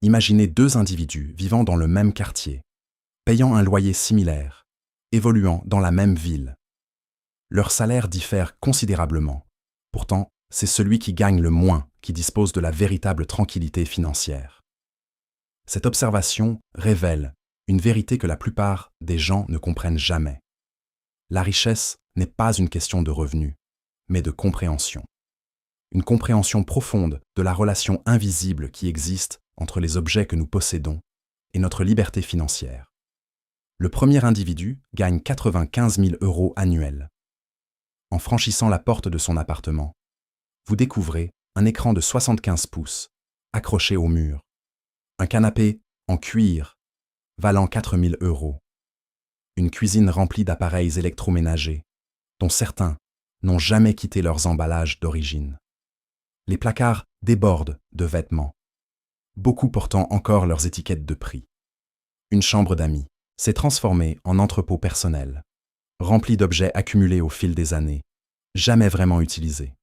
Imaginez deux individus vivant dans le même quartier, payant un loyer similaire, évoluant dans la même ville. Leurs salaires diffèrent considérablement. Pourtant, c'est celui qui gagne le moins qui dispose de la véritable tranquillité financière. Cette observation révèle une vérité que la plupart des gens ne comprennent jamais. La richesse n'est pas une question de revenus, mais de compréhension. Une compréhension profonde de la relation invisible qui existe entre les objets que nous possédons et notre liberté financière. Le premier individu gagne 95 000 € annuels. En franchissant la porte de son appartement, vous découvrez un écran de 75 pouces accroché au mur, un canapé en cuir valant 4 000 €, une cuisine remplie d'appareils électroménagers dont certains n'ont jamais quitté leurs emballages d'origine. Les placards débordent de vêtements, beaucoup portant encore leurs étiquettes de prix. Une chambre d'amis s'est transformée en entrepôt personnel, rempli d'objets accumulés au fil des années, jamais vraiment utilisés.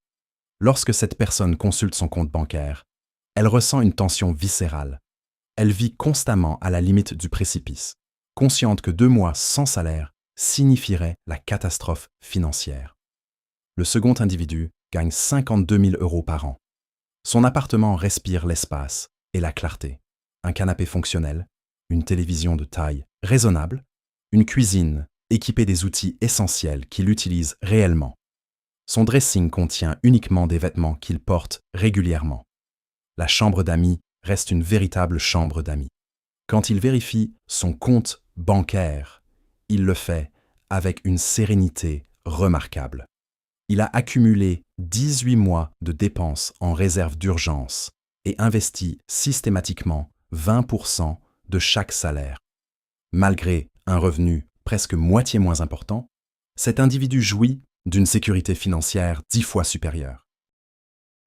Lorsque cette personne consulte son compte bancaire, elle ressent une tension viscérale. Elle vit constamment à la limite du précipice, consciente que 2 mois sans salaire signifieraient la catastrophe financière. Le second individu gagne 52 000 € par an. Son appartement respire l'espace et la clarté. Un canapé fonctionnel, une télévision de taille raisonnable, une cuisine équipée des outils essentiels qu'il utilise réellement. Son dressing contient uniquement des vêtements qu'il porte régulièrement. La chambre d'amis reste une véritable chambre d'amis. Quand il vérifie son compte bancaire, il le fait avec une sérénité remarquable. Il a accumulé 18 mois de dépenses en réserve d'urgence et investi systématiquement 20% de chaque salaire. Malgré un revenu presque moitié moins important, cet individu jouit d'une sécurité financière 10 fois supérieure.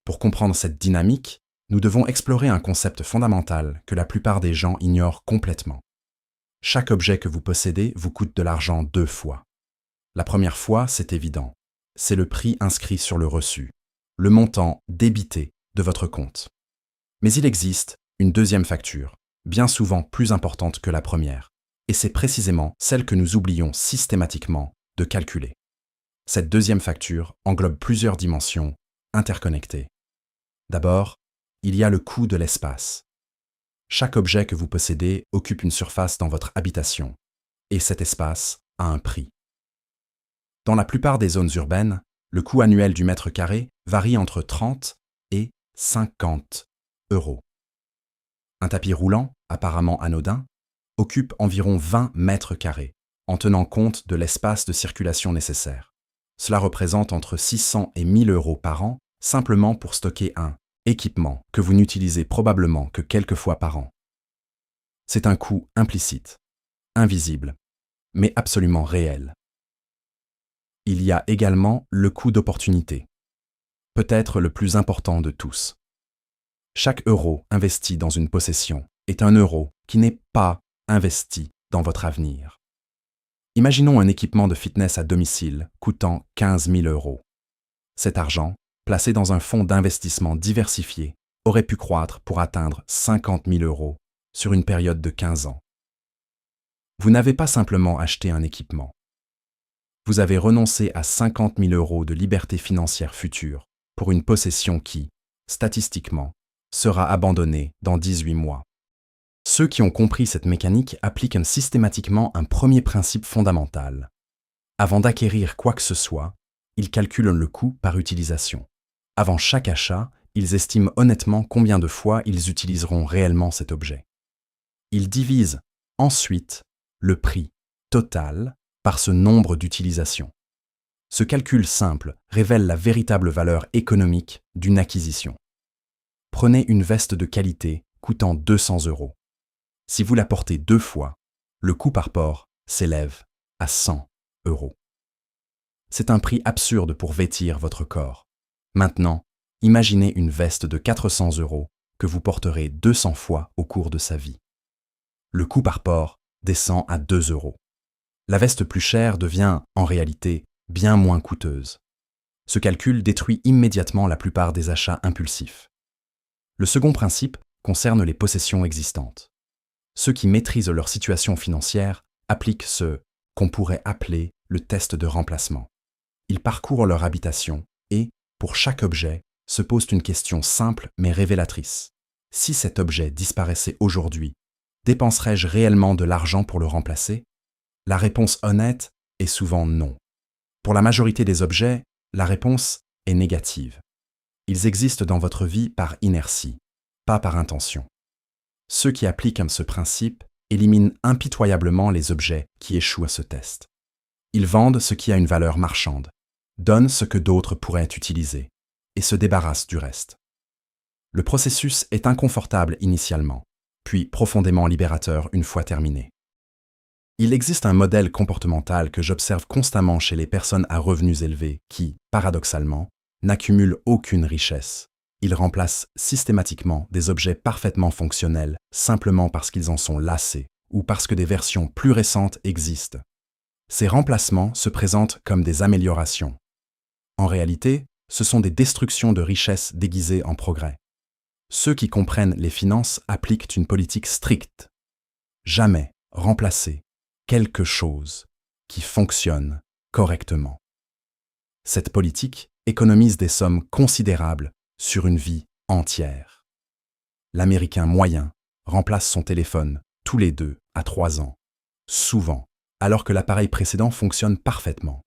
Pour comprendre cette dynamique, nous devons explorer un concept fondamental que la plupart des gens ignorent complètement. Chaque objet que vous possédez vous coûte de l'argent 2 fois. La première fois, c'est évident. C'est le prix inscrit sur le reçu, le montant débité de votre compte. Mais il existe une deuxième facture, bien souvent plus importante que la première, et c'est précisément celle que nous oublions systématiquement de calculer. Cette deuxième facture englobe plusieurs dimensions interconnectées. D'abord, il y a le coût de l'espace. Chaque objet que vous possédez occupe une surface dans votre habitation, et cet espace a un prix. Dans la plupart des zones urbaines, le coût annuel du mètre carré varie entre 30 et 50 €. Un tapis roulant, apparemment anodin, occupe environ 20 mètres carrés, en tenant compte de l'espace de circulation nécessaire. Cela représente entre 600 et 1 000 € par an, simplement pour stocker un équipement que vous n'utilisez probablement que quelques fois par an. C'est un coût implicite, invisible, mais absolument réel. Il y a également le coût d'opportunité, peut-être le plus important de tous. Chaque euro investi dans une possession est un euro qui n'est pas investi dans votre avenir. Imaginons un équipement de fitness à domicile coûtant 15 000 €. Cet argent, placé dans un fonds d'investissement diversifié, aurait pu croître pour atteindre 50 000 € sur une période de 15 ans. Vous n'avez pas simplement acheté un équipement. Vous avez renoncé à 50 000 € de liberté financière future pour une possession qui, statistiquement, sera abandonnée dans 18 mois. Ceux qui ont compris cette mécanique appliquent systématiquement un premier principe fondamental. Avant d'acquérir quoi que ce soit, ils calculent le coût par utilisation. Avant chaque achat, ils estiment honnêtement combien de fois ils utiliseront réellement cet objet. Ils divisent ensuite le prix total par ce nombre d'utilisations. Ce calcul simple révèle la véritable valeur économique d'une acquisition. Prenez une veste de qualité coûtant 200 €. Si vous la portez 2 fois, le coût par port s'élève à 100 €. C'est un prix absurde pour vêtir votre corps. Maintenant, imaginez une veste de 400 € que vous porterez 200 fois au cours de sa vie. Le coût par port descend à 2 €. La veste plus chère devient, en réalité, bien moins coûteuse. Ce calcul détruit immédiatement la plupart des achats impulsifs. Le second principe concerne les possessions existantes. Ceux qui maîtrisent leur situation financière appliquent ce qu'on pourrait appeler le test de remplacement. Ils parcourent leur habitation et, pour chaque objet, se posent une question simple mais révélatrice. Si cet objet disparaissait aujourd'hui, dépenserais-je réellement de l'argent pour le remplacer? La réponse honnête est souvent non. Pour la majorité des objets, la réponse est négative. Ils existent dans votre vie par inertie, pas par intention. Ceux qui appliquent ce principe éliminent impitoyablement les objets qui échouent à ce test. Ils vendent ce qui a une valeur marchande, donnent ce que d'autres pourraient utiliser, et se débarrassent du reste. Le processus est inconfortable initialement, puis profondément libérateur une fois terminé. Il existe un modèle comportemental que j'observe constamment chez les personnes à revenus élevés qui, paradoxalement, n'accumulent aucune richesse. Ils remplacent systématiquement des objets parfaitement fonctionnels simplement parce qu'ils en sont lassés ou parce que des versions plus récentes existent. Ces remplacements se présentent comme des améliorations. En réalité, ce sont des destructions de richesses déguisées en progrès. Ceux qui comprennent les finances appliquent une politique stricte. Jamais remplacer quelque chose qui fonctionne correctement. Cette politique économise des sommes considérables sur une vie entière. L'Américain moyen remplace son téléphone tous les 2 à 3 ans, souvent, alors que l'appareil précédent fonctionne parfaitement.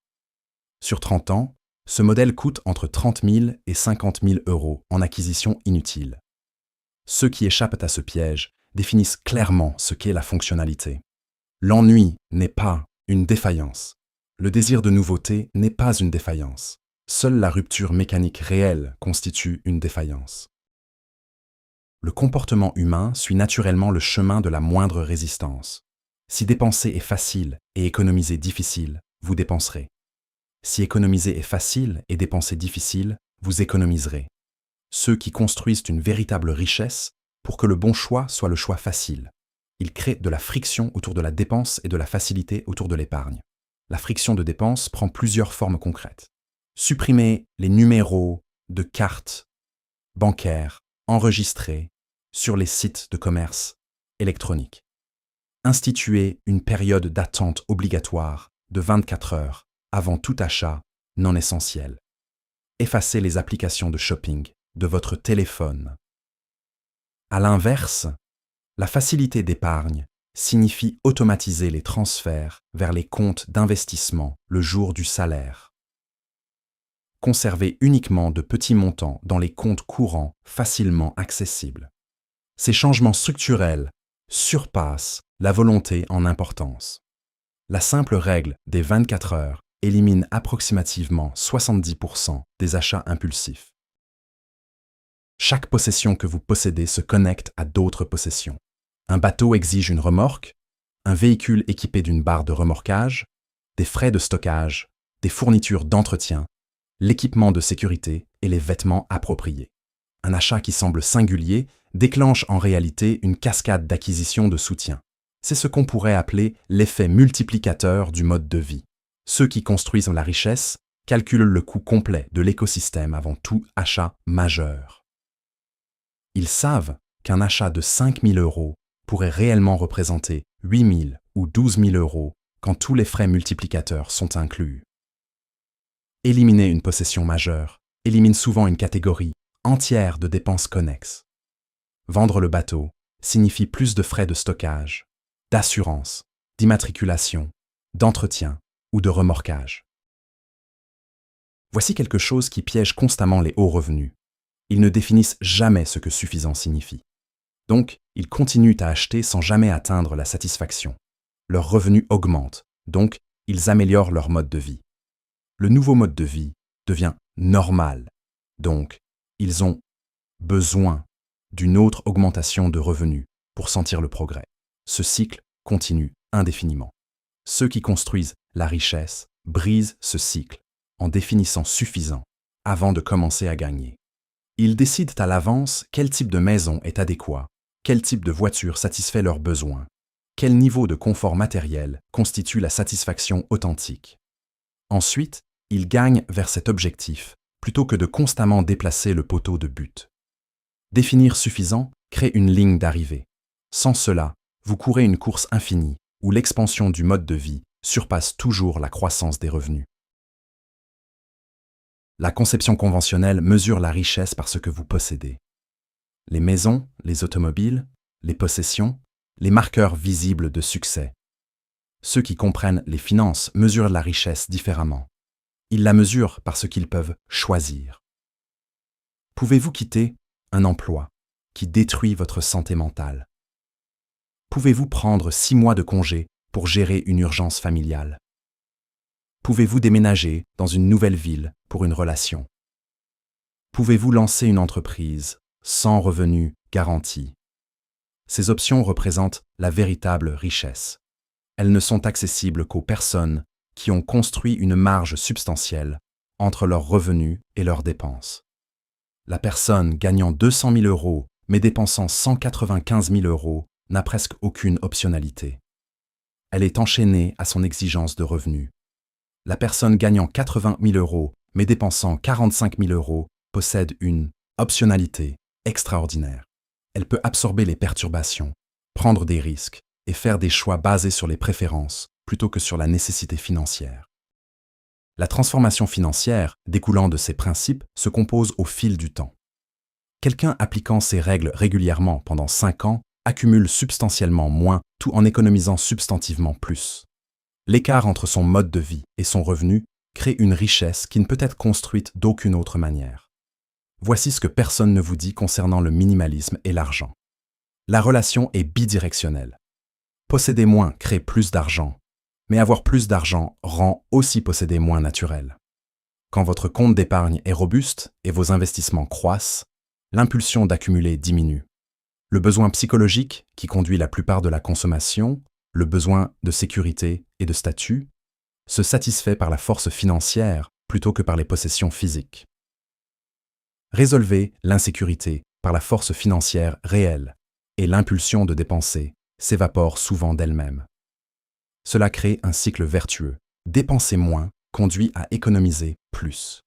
Sur 30 ans, ce modèle coûte entre 30 000 et 50 000 euros en acquisition inutile. Ceux qui échappent à ce piège définissent clairement ce qu'est la fonctionnalité. L'ennui n'est pas une défaillance. Le désir de nouveauté n'est pas une défaillance. Seule la rupture mécanique réelle constitue une défaillance. Le comportement humain suit naturellement le chemin de la moindre résistance. Si dépenser est facile et économiser difficile, vous dépenserez. Si économiser est facile et dépenser difficile, vous économiserez. Ceux qui construisent une véritable richesse pour que le bon choix soit le choix facile. Ils créent de la friction autour de la dépense et de la facilité autour de l'épargne. La friction de dépense prend plusieurs formes concrètes. Supprimer les numéros de cartes bancaires enregistrés sur les sites de commerce électronique. Instituer une période d'attente obligatoire de 24 heures avant tout achat non essentiel. Effacer les applications de shopping de votre téléphone. À l'inverse, la facilité d'épargne signifie automatiser les transferts vers les comptes d'investissement le jour du salaire. Conserver uniquement de petits montants dans les comptes courants facilement accessibles. Ces changements structurels surpassent la volonté en importance. La simple règle des 24 heures élimine approximativement 70% des achats impulsifs. Chaque possession que vous possédez se connecte à d'autres possessions. Un bateau exige une remorque, un véhicule équipé d'une barre de remorquage, des frais de stockage, des fournitures d'entretien, l'équipement de sécurité et les vêtements appropriés. Un achat qui semble singulier déclenche en réalité une cascade d'acquisitions de soutien. C'est ce qu'on pourrait appeler l'effet multiplicateur du mode de vie. Ceux qui construisent la richesse calculent le coût complet de l'écosystème avant tout achat majeur. Ils savent qu'un achat de 5 000 euros pourrait réellement représenter 8 000 ou 12 000 euros quand tous les frais multiplicateurs sont inclus. Éliminer une possession majeure élimine souvent une catégorie entière de dépenses connexes. Vendre le bateau signifie plus de frais de stockage, d'assurance, d'immatriculation, d'entretien ou de remorquage. Voici quelque chose qui piège constamment les hauts revenus. Ils ne définissent jamais ce que suffisant signifie. Donc, ils continuent à acheter sans jamais atteindre la satisfaction. Leurs revenus augmentent, donc ils améliorent leur mode de vie. Le nouveau mode de vie devient normal, donc ils ont besoin d'une autre augmentation de revenus pour sentir le progrès. Ce cycle continue indéfiniment. Ceux qui construisent la richesse brisent ce cycle en définissant suffisant avant de commencer à gagner. Ils décident à l'avance quel type de maison est adéquat, quel type de voiture satisfait leurs besoins, quel niveau de confort matériel constitue la satisfaction authentique. Ensuite, ils gagnent vers cet objectif plutôt que de constamment déplacer le poteau de but. Définir suffisant crée une ligne d'arrivée. Sans cela, vous courez une course infinie où l'expansion du mode de vie surpasse toujours la croissance des revenus. La conception conventionnelle mesure la richesse par ce que vous possédez. Les maisons, les automobiles, les possessions, les marqueurs visibles de succès. Ceux qui comprennent les finances mesurent la richesse différemment. Ils la mesurent par ce qu'ils peuvent choisir. Pouvez-vous quitter un emploi qui détruit votre santé mentale? Pouvez-vous prendre 6 mois de congé pour gérer une urgence familiale? Pouvez-vous déménager dans une nouvelle ville pour une relation? Pouvez-vous lancer une entreprise sans revenu garanti? Ces options représentent la véritable richesse. Elles ne sont accessibles qu'aux personnes qui ont construit une marge substantielle entre leurs revenus et leurs dépenses. La personne gagnant 200 000 € mais dépensant 195 000 € n'a presque aucune optionnalité. Elle est enchaînée à son exigence de revenus. La personne gagnant 80 000 € mais dépensant 45 000 € possède une optionnalité extraordinaire. Elle peut absorber les perturbations, prendre des risques et faire des choix basés sur les préférences plutôt que sur la nécessité financière. La transformation financière découlant de ces principes se compose au fil du temps. Quelqu'un appliquant ces règles régulièrement pendant 5 ans accumule substantiellement moins tout en économisant substantivement plus. L'écart entre son mode de vie et son revenu crée une richesse qui ne peut être construite d'aucune autre manière. Voici ce que personne ne vous dit concernant le minimalisme et l'argent. La relation est bidirectionnelle. Posséder moins crée plus d'argent, mais avoir plus d'argent rend aussi posséder moins naturel. Quand votre compte d'épargne est robuste et vos investissements croissent, l'impulsion d'accumuler diminue. Le besoin psychologique, qui conduit la plupart de la consommation, le besoin de sécurité et de statut, se satisfait par la force financière plutôt que par les possessions physiques. Résolvez l'insécurité par la force financière réelle et l'impulsion de dépenser s'évapore souvent d'elle-même. Cela crée un cycle vertueux. Dépenser moins conduit à économiser plus.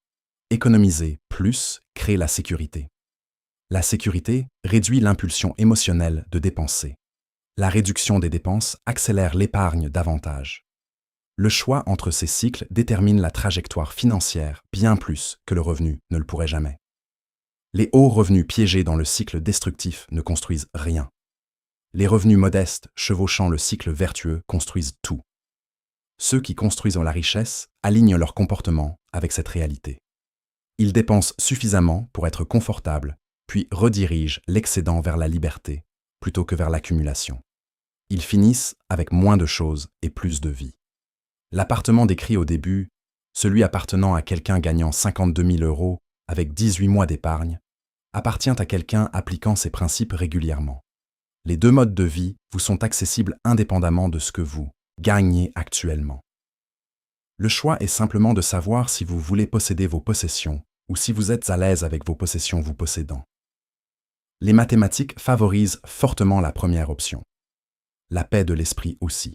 Économiser plus crée la sécurité. La sécurité réduit l'impulsion émotionnelle de dépenser. La réduction des dépenses accélère l'épargne davantage. Le choix entre ces cycles détermine la trajectoire financière bien plus que le revenu ne le pourrait jamais. Les hauts revenus piégés dans le cycle destructif ne construisent rien. Les revenus modestes chevauchant le cycle vertueux construisent tout. Ceux qui construisent la richesse alignent leur comportement avec cette réalité. Ils dépensent suffisamment pour être confortables, puis redirigent l'excédent vers la liberté plutôt que vers l'accumulation. Ils finissent avec moins de choses et plus de vie. L'appartement décrit au début, celui appartenant à quelqu'un gagnant 52 000 € avec 18 mois d'épargne, appartient à quelqu'un appliquant ces principes régulièrement. Les deux modes de vie vous sont accessibles indépendamment de ce que vous gagnez actuellement. Le choix est simplement de savoir si vous voulez posséder vos possessions ou si vous êtes à l'aise avec vos possessions vous possédant. Les mathématiques favorisent fortement la première option. La paix de l'esprit aussi.